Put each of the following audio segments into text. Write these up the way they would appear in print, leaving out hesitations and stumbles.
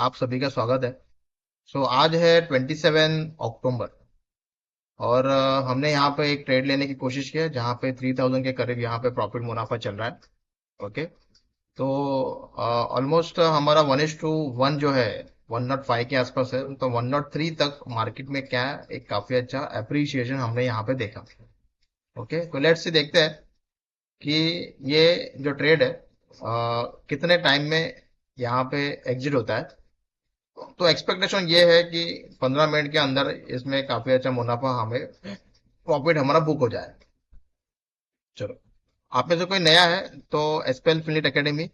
आप सभी का स्वागत है। आज है 27 अक्टूबर और हमने यहाँ पे एक ट्रेड लेने की कोशिश की है जहाँ पे 3000 के करीब यहाँ पे प्रॉफिट मुनाफा चल रहा है। ओके। तो ऑलमोस्ट हमारा 1:1 जो है 105 के आसपास है, तो 103 तक मार्केट में क्या है, एक काफी अच्छा अप्रिसिएशन हमने यहाँ पे देखा। ओके, तो लेट्स सी देखते हैं कि ये जो ट्रेड है कितने टाइम में यहाँ पे एग्जिट होता है। तो एक्सपेक्टेशन ये है कि 15 मिनट के अंदर इसमें काफी अच्छा मुनाफा हमें प्रॉफिट हमारा बुक हो जाए। चलो, आप में से कोई नया है तो एसपीएल फिलिट एकेडमी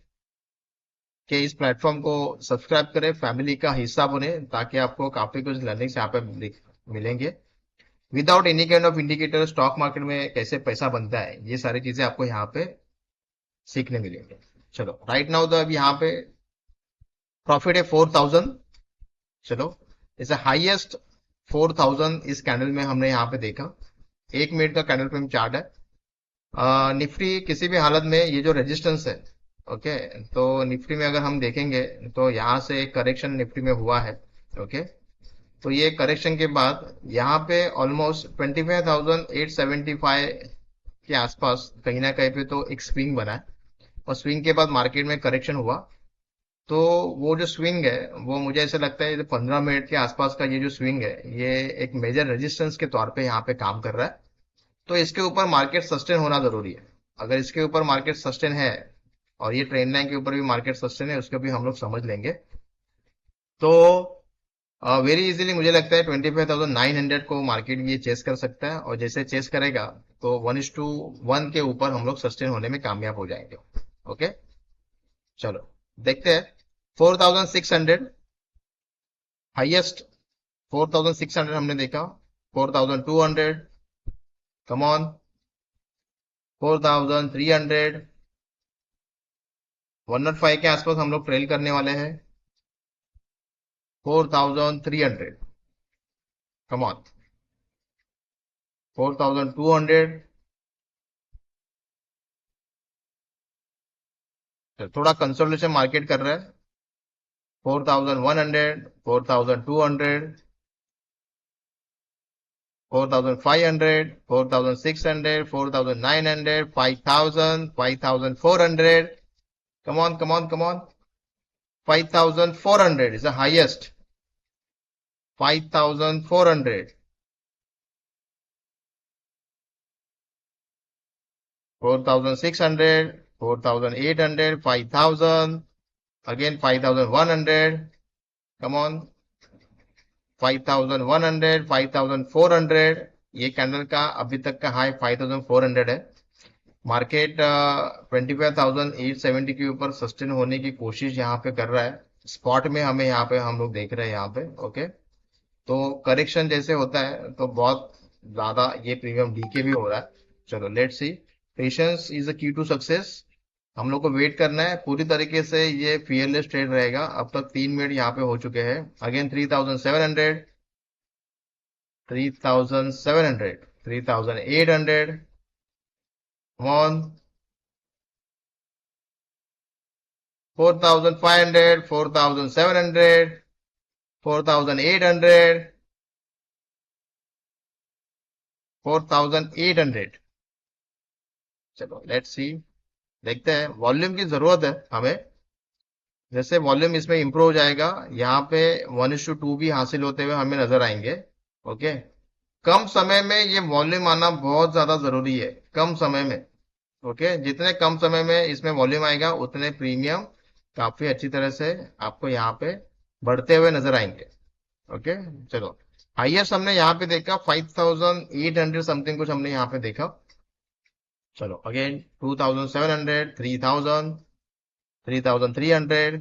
के इस प्लेटफॉर्म को सब्सक्राइब करें, फैमिली का हिस्सा बने, ताकि आपको काफी कुछ लर्निंग्स यहाँ पे मिलेंगे। Without any kind of indicator stock market में कैसे पैसा बनता है, ये सारी चीजें आपको यहाँ पे सीखने मिलेंगे। चलो, राइट नाउ तो अभी यहाँ पे प्रॉफिट है 4000। चलो, इसे हाईएस्ट 4000 इस कैंडल में हमने यहाँ पे देखा। 1 मिनट का कैंडल फ्रेम चार्ट है। निफ्टी किसी भी हालत में ये जो रेजिस्टेंस है, ओके, तो निफ्टी में अगर हम देखेंगे तो यहाँ से एक करेक्शन निफ्टी में हुआ है। ओके, तो ये करेक्शन के बाद यहाँ पे ऑलमोस्ट 25,875 के आसपास कहीं ना कहीं पे तो एक स्विंग बना है, और स्विंग के बाद मार्केट में करेक्शन हुआ। तो वो जो स्विंग है वो मुझे ऐसा लगता है 15 मिनट के आसपास का ये जो स्विंग है, ये एक मेजर रेजिस्टेंस के तौर पे यहाँ पे काम कर रहा है। तो इसके ऊपर मार्केट सस्टेन होना जरूरी है। अगर इसके ऊपर मार्केट सस्टेन है और ये ट्रेंड लाइन के ऊपर भी मार्केट सस्टेन है, उसको भी हम लोग समझ लेंगे। तो वेरी इजीली मुझे लगता है 25,900 को मार्केट ये चेस कर सकता है, और जैसे चेस करेगा तो 1:1 के ऊपर हम लोग सस्टेन होने में कामयाब हो जाएंगे। ओके, चलो देखते हैं। 4600 हाईएस्ट, 4600 हमने देखा। 4200, कम ऑन। 4300, 105 के आसपास हम लोग ट्रेल करने वाले हैं। 4300, कम ऑन। 4200, थोड़ा कंसोलिडेशन मार्केट कर रहा है। 4100, 4200, 4500, 4600, 4900, 5000, 5400, come on, come on, come on. 5400 is the highest. 5400, 4600, 4800, 5000, again 5100, come on. 5100, 5400, ये कैंडल का अभी तक का हाई 5400 है। मार्केट 25,870 के ऊपर सस्टेन होने की कोशिश यहाँ पे कर रहा है। स्पॉट में हमें यहाँ पे हम लोग देख रहे हैं यहाँ पे। ओके, तो करेक्शन जैसे होता है तो बहुत ज्यादा ये प्रीमियम डीके भी हो रहा है। चलो let's see. Patience is the key to success. हम लोग को वेट करना है पूरी तरीके से। ये फियरलेस ट्रेड रहेगा। अब तक 3 मिनट यहाँ पे हो चुके हैं। Again 3700, 3700, 3800, one, 4500, 4700, 4800, 4800। चलो लेट्स सी, देखते हैं। वॉल्यूम की जरूरत है हमें। जैसे वॉल्यूम इसमें इंप्रूव हो जाएगा, यहाँ पे 1:2 भी हासिल होते हुए हमें नजर आएंगे। ओके, कम समय में ये वॉल्यूम आना बहुत ज्यादा जरूरी है, कम समय में। ओके, जितने कम समय में इसमें वॉल्यूम आएगा उतने प्रीमियम काफी अच्छी तरह से आपको यहाँ पे बढ़ते हुए नजर आएंगे। ओके, चलो। हाईएस्ट हमने यहाँ पे देखा 5800 समथिंग कुछ हमने यहाँ पे देखा। चलो again 2700, 3000, 3300,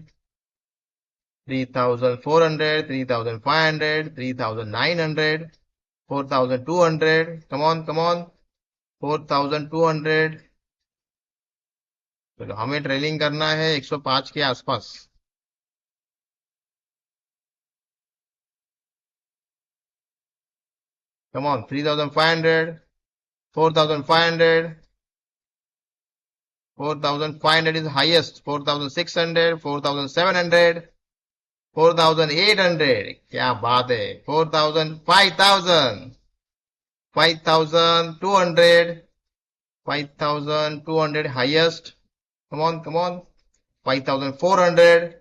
3400, 3500, 3900, 4200, come on, come on. 4200। चलो, हमें ट्रेलिंग करना है 105 के आसपास। कम ऑन, 3500, 4500, 4500 is highest, 4600, 4700, 4,800, क्या बात है, 4,000, 5,000, 5,200, 5,200 highest. Come on, come on. 5,400,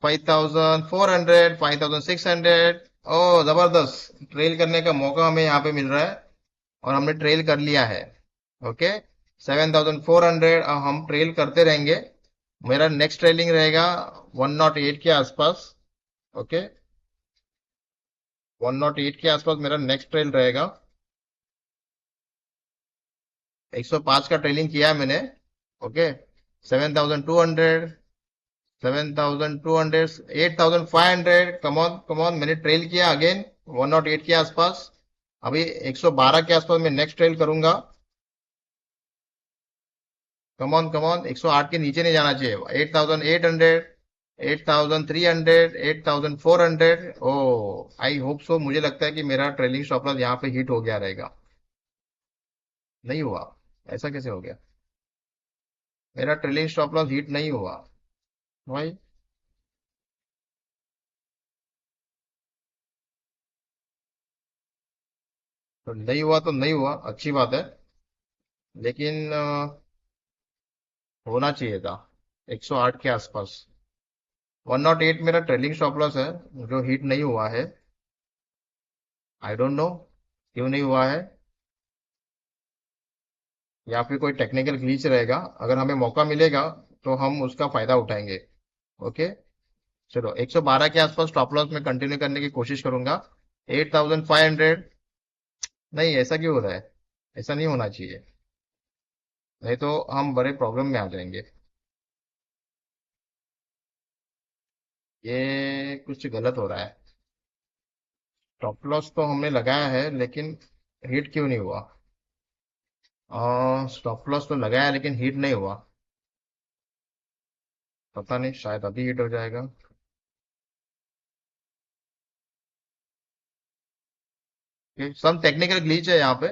5,400, 5,600. ओ जबरदस्त, ट्रेल करने का मौका हमें यहाँ पे मिल रहा है और हमने ट्रेल कर लिया है। ओके, 7,400 हम ट्रेल करते रहेंगे। मेरा नेक्स्ट ट्रेलिंग रहेगा 108 के आसपास। ओके, 108 के आसपास मेरा नेक्स्ट ट्रेल रहेगा। 105 का ट्रेलिंग किया है मैंने। Okay, 7,200, 7,200, 8,500। Come on come on, मैंने ट्रेल किया अगेन 108 के आसपास। अभी 112 के आसपास मैं नेक्स्ट ट्रेल करूंगा। कम ऑन कम ऑन, 108 के नीचे नहीं जाना चाहिए। 8,800, 8,300, 8,400। ओ, आई होप सो, मुझे लगता है कि मेरा ट्रेलिंग स्टॉप लॉस यहाँ पे हिट हो गया रहेगा। नहीं हुआ, ऐसा कैसे हो गया? मेरा ट्रेलिंग स्टॉप लॉस हिट नहीं हुआ भाई। तो नहीं हुआ तो नहीं हुआ, अच्छी बात है। लेकिन होना चाहिए था 108 के आसपास। 108 मेरा ट्रेलिंग स्टॉप लॉस है, जो हिट नहीं हुआ है। आई डोंट नो क्यों नहीं हुआ है, या फिर कोई टेक्निकल ग्लिच रहेगा। अगर हमें मौका मिलेगा तो हम उसका फायदा उठाएंगे। ओके, चलो 112 के आसपास स्टॉप लॉस में कंटिन्यू करने की कोशिश करूंगा। 8,500। नहीं, ऐसा क्यों हो रहा है? ऐसा नहीं होना चाहिए, नहीं तो हम बड़े प्रॉब्लम में आ जाएंगे। ये कुछ गलत हो रहा है। स्टॉप लॉस तो हमने लगाया है, लेकिन हिट क्यों नहीं हुआ? स्टॉप लॉस तो लगाया लेकिन हिट नहीं हुआ। पता नहीं, शायद अभी हिट हो जाएगा। सम टेक्निकल ग्लिच है यहाँ पे।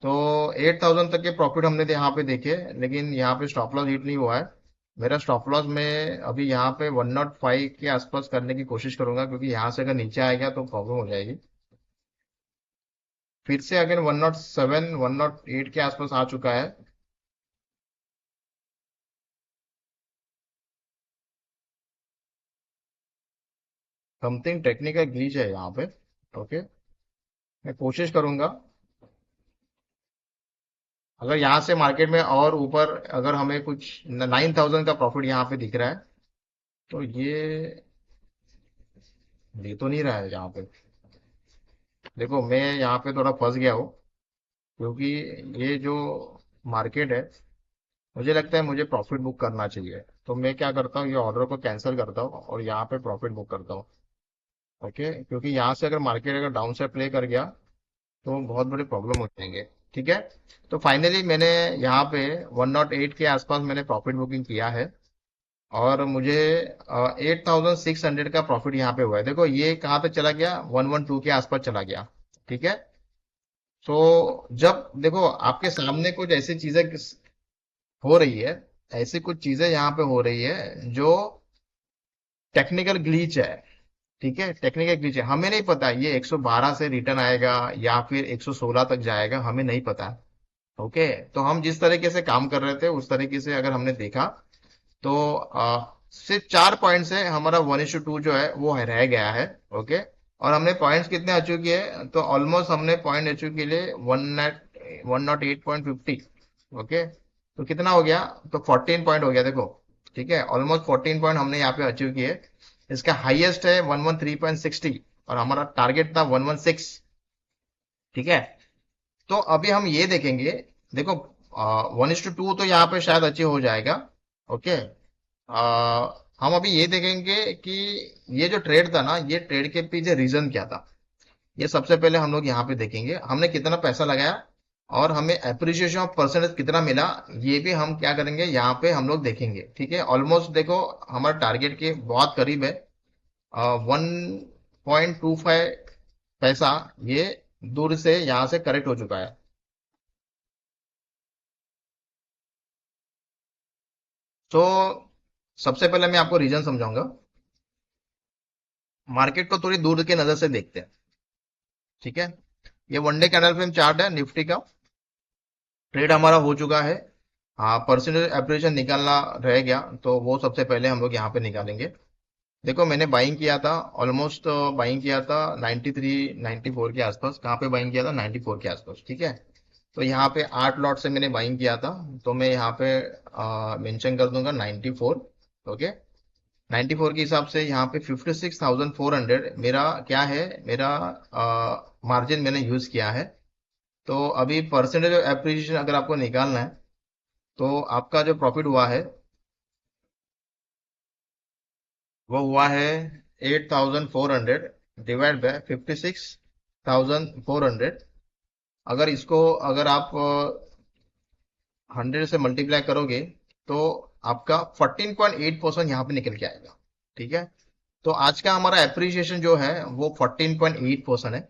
तो 8,000 तक के प्रॉफिट हमने यहाँ पे देखे, लेकिन यहाँ पे स्टॉप लॉस हिट नहीं हुआ है। मेरा स्टॉप लॉस में अभी यहाँ पे 105 के आसपास करने की कोशिश करूंगा, क्योंकि यहाँ से अगर नीचे आएगा तो प्रॉब्लम हो जाएगी। फिर से अगर 107, 108 के आसपास आ चुका है। समथिंग टेक्निकल ग्लिच है यहाँ पे। ओके, मैं कोशिश करूंगा। अगर यहाँ से मार्केट में और ऊपर अगर हमें कुछ 9,000 का प्रॉफिट यहाँ पे दिख रहा है, तो ये दे तो नहीं रहा है यहाँ पे। देखो, मैं यहाँ पे थोड़ा फंस गया हूँ, क्योंकि ये जो मार्केट है, मुझे लगता है मुझे प्रॉफिट बुक करना चाहिए। तो मैं क्या करता हूँ, ये ऑर्डर को कैंसिल करता हूँ और यहाँ पे प्रॉफिट बुक करता हूँ। ओके, क्योंकि यहाँ से अगर मार्केट अगर डाउन साइड प्ले कर गया तो बहुत बड़े प्रॉब्लम हो जाएंगे। ठीक है, तो फाइनली मैंने यहाँ पे 108 के आसपास मैंने प्रॉफिट बुकिंग किया है। और मुझे 8,600 का प्रॉफिट यहाँ पे हुआ है। देखो ये कहाँ पे चला गया, 112 के आसपास चला गया। ठीक है, तो जब देखो आपके सामने कुछ ऐसी चीजें हो रही है, ऐसी कुछ चीजें यहाँ पे हो रही है जो टेक्निकल ग्लीच है। ठीक है, टेक्निकल ग्लीच है, हमें नहीं पता ये 112 से रिटर्न आएगा या फिर 116 तक जाएगा, हमें नहीं पता। ओके, तो हम जिस तरीके से काम कर रहे थे उस तरीके से अगर हमने देखा, तो सिर्फ 4 पॉइंट से हमारा 1:2 जो है वो रह गया है। ओके, और हमने पॉइंट्स कितने अचीव किए? तो ऑलमोस्ट हमने पॉइंट अचीव के लिए 108.50। ओके, तो कितना हो गया? तो 14 पॉइंट हो गया, देखो। ठीक है, ऑलमोस्ट 14 पॉइंट हमने यहाँ पे अचीव किए। इसका हाईएस्ट है 113.60 और हमारा टारगेट था 116। ठीक है, तो अभी हम ये देखेंगे। देखो, 1:2 तो यहाँ पे शायद अचीव हो जाएगा। ओके, हम अभी ये देखेंगे कि ये जो ट्रेड था ना, ये ट्रेड के पीछे रीजन क्या था। ये सबसे पहले हम लोग यहाँ पे देखेंगे, हमने कितना पैसा लगाया और हमें एप्रिसिएशन ऑफ परसेंटेज कितना मिला। ये भी हम क्या करेंगे, यहाँ पे हम लोग देखेंगे। ठीक है, ऑलमोस्ट देखो हमारे टारगेट के बहुत करीब है। 1.25 पैसा ये दूर से यहाँ से करेक्ट हो चुका है। तो सबसे पहले मैं आपको रीजन समझाऊंगा। मार्केट को थोड़ी दूर के नजर से देखते हैं। ठीक है, ये वनडे कैंडल फ्रेम चार्ट है निफ्टी का। ट्रेड हमारा हो चुका है। हाँ, परसेंटेज एप्रिसिएशन निकालना रह गया, तो वो सबसे पहले हम लोग यहाँ पे निकालेंगे। देखो, मैंने बाइंग किया था, ऑलमोस्ट बाइंग किया था 93 94 के आसपास। कहाँ पे बाइंग किया था? 94 के आसपास। ठीक है, तो यहाँ पे 8 लॉट से मैंने बाइंग किया था। तो मैं यहाँ पे मेंशन कर दूंगा 94। ओके, 94 के हिसाब से यहाँ पे 56,400 मेरा क्या है, मेरा मार्जिन मैंने यूज किया है। तो अभी परसेंटेज ऑफ एप्रिसिएशन अगर आपको निकालना है, तो आपका जो प्रॉफिट हुआ है वो हुआ है 8,400 डिवाइड बाय 56,400। अगर इसको, अगर आप 100 से मल्टीप्लाई करोगे, तो आपका 14.8% यहाँ पे निकल के आएगा। ठीक है, तो आज का हमारा एप्रिसिएशन जो है वो 14.8% है।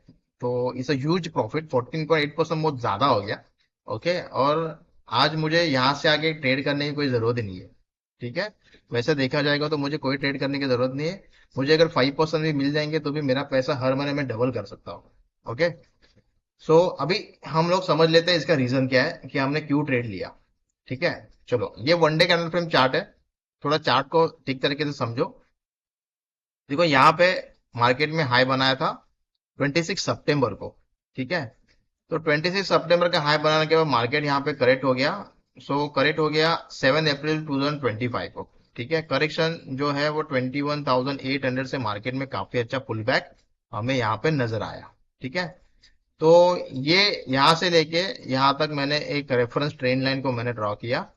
तो इट्स अ ह्यूज प्रॉफिट। 14.8% बहुत ज्यादा हो गया। ओके, और आज मुझे यहाँ से आगे ट्रेड करने की कोई जरूरत ही नहीं है। ठीक है, वैसे देखा जाएगा तो मुझे कोई ट्रेड करने की जरूरत नहीं है। मुझे अगर 5% भी मिल जाएंगे तो भी मेरा पैसा हर महीने में डबल कर सकता हूँ। ओके, सो अभी हम लोग समझ लेते हैं इसका रीजन क्या है कि हमने क्यों ट्रेड लिया। ठीक है, चलो, ये वनडे कैंडल फ्रेम चार्ट है। थोड़ा चार्ट को ठीक तरीके से समझो। देखो, यहाँ पे मार्केट में हाई बनाया था 26 सितंबर को। ठीक है, तो 26 सितंबर का हाई बनाने के बाद मार्केट यहाँ पे करेक्ट हो गया। सो करेक्ट हो गया 7 अप्रैल 2025 को। ठीक है, करेक्शन जो है वो 21,800 से मार्केट में काफी अच्छा पुल बैक हमें यहाँ पे नजर आया। ठीक है, तो ये यहाँ से लेके यहाँ तक मैंने एक रेफरेंस ट्रेंड लाइन को मैंने ड्रॉ किया।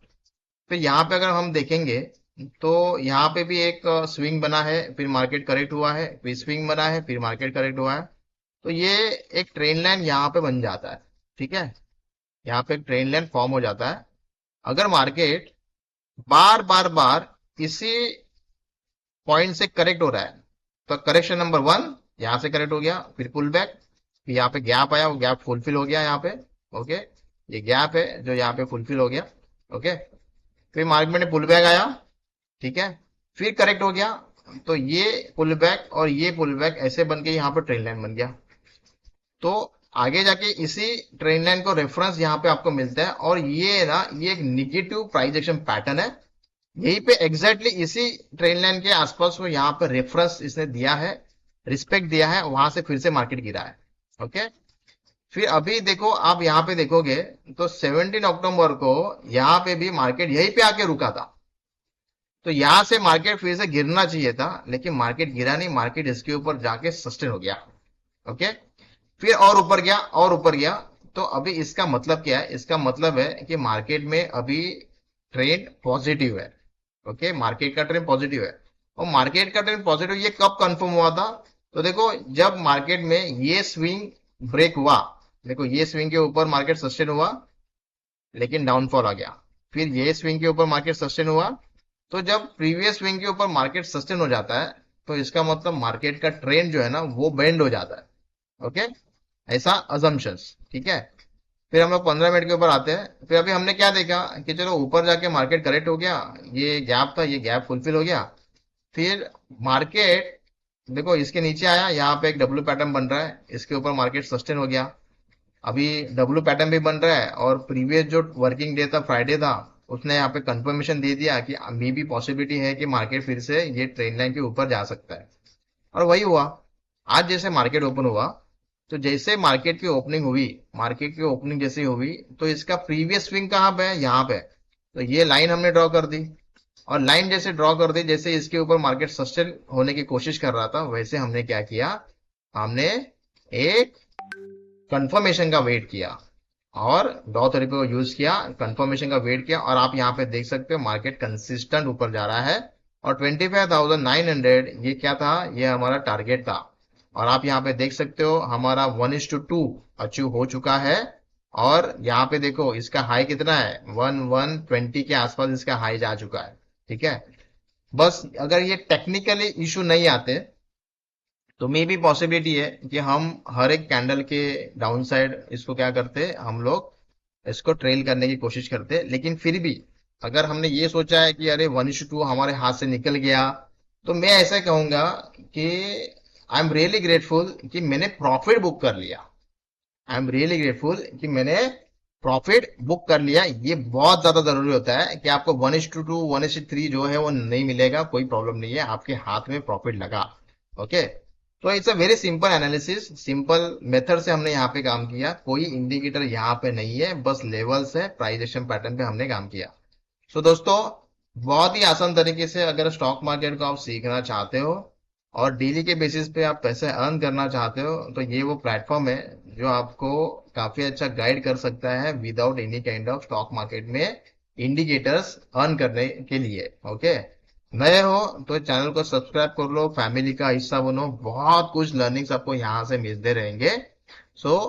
फिर यहाँ पे अगर हम देखेंगे, तो यहाँ पे भी एक स्विंग बना है, फिर मार्केट करेक्ट हुआ है, फिर स्विंग बना है, फिर मार्केट करेक्ट हुआ है। तो ये एक ट्रेंड लाइन यहाँ पे बन जाता है। ठीक है, यहाँ पे एक ट्रेंड लाइन फॉर्म हो जाता है। अगर मार्केट बार बार बार इसी पॉइंट से करेक्ट हो रहा है, तो करेक्शन नंबर 1 यहाँ से करेक्ट हो गया, फिर पुल बैक, फिर यहाँ पे गैप आया, वो गैप फुलफिल हो गया यहाँ पे। ओके, ये गैप है जो यहाँ पे फुलफिल हो गया। ओके, फिर मार्केट में पुल बैक आया। ठीक है, फिर करेक्ट हो गया। तो ये पुल बैक और ये पुल बैक ऐसे बन के यहाँ पे ट्रेंड लाइन बन गया। तो आगे जाके इसी ट्रेंड लाइन को रेफरेंस यहाँ पे आपको मिलता है, और ये ना, ये एक निगेटिव प्राइस एक्शन पैटर्न है। यहीं पे एग्जैक्टली इसी ट्रेंड लाइन के आसपास वो यहाँ पे रेफरेंस इसने दिया है, रिस्पेक्ट दिया है, वहां से फिर से मार्केट गिरा है। ओके, फिर अभी देखो, आप यहाँ पे देखोगे तो 17 अक्टूबर को यहाँ पे भी मार्केट यहीं पे आके रुका था। तो यहां से मार्केट फिर से गिरना चाहिए था, लेकिन मार्केट गिरा नहीं, मार्केट इसके ऊपर जाके सस्टेन हो गया। ओके, फिर और ऊपर गया और ऊपर गया। तो अभी इसका मतलब क्या है? इसका मतलब है कि मार्केट में अभी ट्रेंड पॉजिटिव है। ओके, मार्केट का ट्रेंड पॉजिटिव है। और मार्केट का ट्रेंड पॉजिटिव ये कब कंफर्म हुआ था? तो देखो, जब मार्केट में ये स्विंग ब्रेक हुआ, देखो ये स्विंग के ऊपर मार्केट सस्टेन हुआ, लेकिन डाउनफॉल आ गया। फिर ये स्विंग के ऊपर मार्केट सस्टेन हुआ। तो जब प्रीवियस स्विंग के ऊपर मार्केट सस्टेन हो जाता है, तो इसका मतलब मार्केट का ट्रेंड जो है ना वो बेंड हो जाता है। ओके, ऐसा अजम्पशंस। ठीक है, फिर हम लोग 15 मिनट के ऊपर आते हैं। फिर अभी हमने क्या देखा कि चलो ऊपर जाके मार्केट करेक्ट हो गया, ये गैप था, ये गैप फुलफिल हो गया। फिर मार्केट देखो इसके नीचे आया, यहाँ पे एक डब्ल्यू पैटर्न बन रहा है, इसके ऊपर मार्केट सस्टेन हो गया। अभी डब्ल्यू पैटर्न भी बन रहा है, और प्रीवियस जो वर्किंग डे था, फ्राइडे था, उसने यहाँ पे कंफर्मेशन दे दिया कि मे भी पॉसिबिलिटी है कि मार्केट फिर से ये ट्रेंड लाइन के ऊपर जा सकता है। और वही हुआ। आज जैसे मार्केट ओपन हुआ, तो जैसे मार्केट की ओपनिंग हुई, मार्केट की ओपनिंग जैसे हुई, तो इसका प्रीवियस स्विंग कहाँ पे है? यहाँ पे। तो ये लाइन हमने ड्रॉ कर दी, और लाइन जैसे ड्रॉ कर दी, जैसे इसके ऊपर मार्केट सस्टेन होने की कोशिश कर रहा था, वैसे हमने क्या किया, हमने एक कंफर्मेशन का वेट किया, और डॉ थेरेपी को यूज किया, कंफर्मेशन का वेट किया, और आप यहाँ पे देख सकते हो मार्केट कंसिस्टेंट ऊपर जा रहा है। और 25,900 ये क्या था? ये हमारा टारगेट था। और आप यहाँ पे देख सकते हो हमारा 1:2 अचीव हो चुका है। और यहाँ पे देखो इसका हाई कितना है, 1120 के आसपास इसका हाई जा चुका है। ठीक है, बस अगर ये टेक्निकली इशू नहीं आते, तो मे भी पॉसिबिलिटी है कि हम हर एक कैंडल के डाउन साइड इसको क्या करते, हम लोग इसको ट्रेल करने की कोशिश करते। लेकिन फिर भी अगर हमने ये सोचा है कि अरे 1:2 हमारे हाथ से निकल गया, तो मैं ऐसा कहूंगा कि आई एम रियली ग्रेटफुल कि मैंने प्रॉफिट बुक कर लिया। आई एम रियली ग्रेटफुल कि मैंने प्रॉफिट बुक कर लिया। ये बहुत ज्यादा जरूरी होता है कि आपको 1:2, 1:3 जो है वो नहीं मिलेगा, कोई प्रॉब्लम नहीं है, आपके हाथ में प्रॉफिट लगा। ओके, तो it's a very simple analysis, simple method से हमने यहाँ पे काम किया। कोई इंडिकेटर यहाँ पे नहीं है, बस लेवल्स है, प्राइजेशन पैटर्न पे हमने काम किया। सो दोस्तों, बहुत ही आसान तरीके से अगर स्टॉक मार्केट को आप सीखना चाहते हो और डेली के बेसिस पे आप पैसे अर्न करना चाहते हो, तो ये वो प्लेटफॉर्म है जो आपको काफी अच्छा गाइड कर सकता है without any kind of stock market में इंडिकेटर्स अर्न करने के लिए। ओके, नए हो तो चैनल को सब्सक्राइब कर लो, फैमिली का हिस्सा बनो, बहुत कुछ लर्निंग्स आपको यहाँ से मिलते रहेंगे। So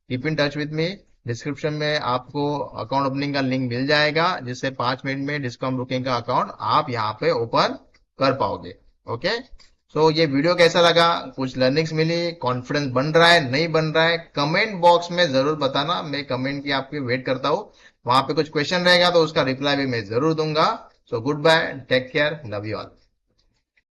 keep in touch with me. Description में आपको अकाउंट ओपनिंग का लिंक मिल जाएगा, जिससे 5 मिनट में डिस्काउंट बुकिंग का अकाउंट आप यहाँ पे ओपन कर पाओगे। ओके, सो ये वीडियो कैसा लगा, कुछ लर्निंग्स मिली, कॉन्फिडेंस बन रहा है नहीं बन रहा है, कमेंट बॉक्स में जरूर बताना। मैं कमेंट की आपकी वेट करता हूँ। वहां पे कुछ क्वेश्चन रहेगा तो उसका रिप्लाई भी मैं जरूर दूंगा। So good bye, take care, love you all.